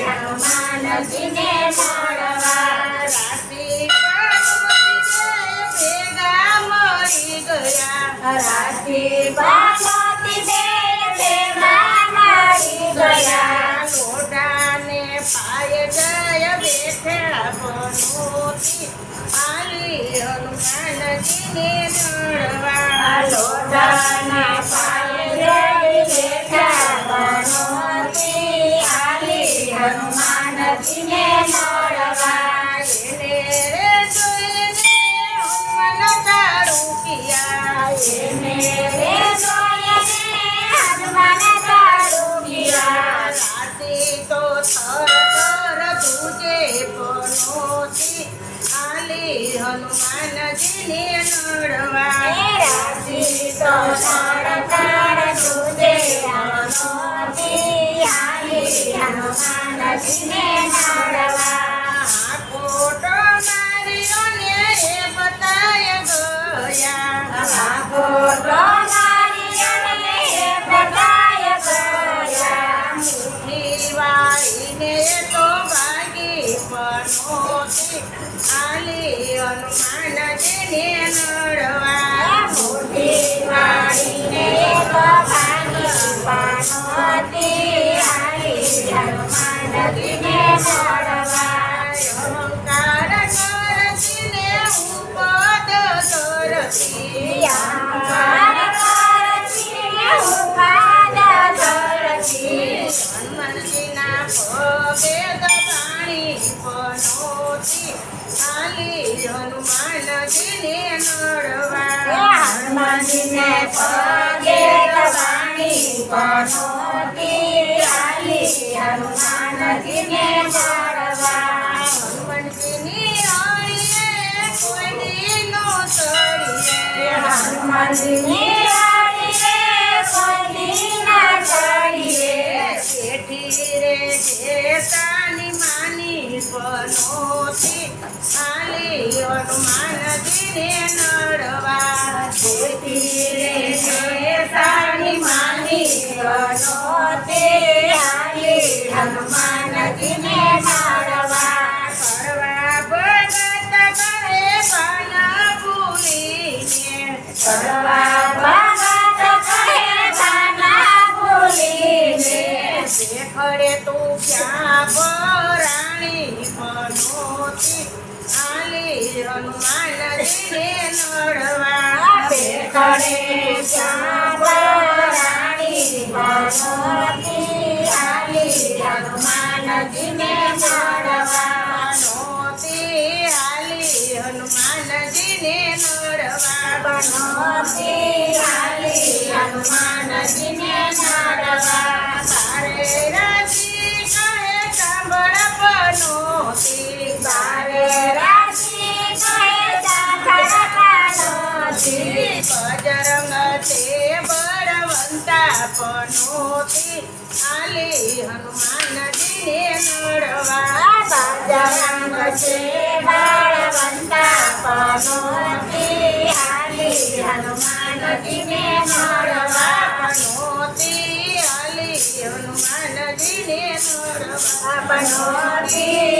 હનુમાન હનુમાનજીને મળવા રાતી ભેગા મળી ગયા રાતી પાર્વતી ભેગા મળી ગયા લોઢાને પાય જય બેઠા બનોતી આલી હનુમાનજીને મળવા લોઢાના પાયે બેઠા બનોતી આલી હનુમાનજીને મળવા એને રે જોઈને હનુમાન તારું કિયા એને રે જોઈને હનુમાન તારું કિયા રાતી તો થર થર ધૂજે બનોતી આલી હનુમાનજીને નડવા રાતી તો તાર તુજે બનોતી આલી હનુમાનજીને મળવા કોટો માર્યો ને એ બતાય ગયા કોટો મારીને બતાય ગયા મુઠ્ઠી વાળીને તો ભાગી બનોતી આલી હનુમાનજીને નડવા મોટી વાળીને ભાગી બનોતી આલી હનુમાનજીને મળવા અહંકાર કરતીને ઉપદ ધરતી અહંકાર કરતી ઉપાદ ધરતી હનુમાનજીના પગે દબાણી બનોતી આલી હનુમાનજીને નડવા હનુમાનજીને પગે દબાણી બનોતી આલી હનુમાનજીને મળવા હનુમાનજીની આળીએ કોઈ દી નો ચડીએ હનુમાનજીની આડીએ કોઈ ના ચડીએ બેઠી રે જેતાની માની બનોતી આલી હનુમાનજીને નડવા જેતી રે જેતાની માની બનોતી આલી હનુમાનજીને મળવા કરવા ભગત કરે બાના ભૂલીને કરવા ભગત કહે ગાના ભૂલીને દેખડે તું ક્યાં પરાણી બનોતી આલી હનુમાનજીને નડવા બેખડે રાણી બનોતી આલી હનુમાનજીને મળવા બનોતી આલી હનુમાનજીને નડવા બનોતી આલી હનુમાનજીને મળવા તારે રાજી કહે સાંભળ બનોતી બારે રાશિ કહે સાંભળવાનોતી બજરંગ તે બળવંતા બનોતી આલી હનુમાનજીને નડવા બજરંગ છે બળવંતા બનોતી આલી હનુમાનજીને મળવા બનોતી આલી હનુમાનજીને નડવા બનોતી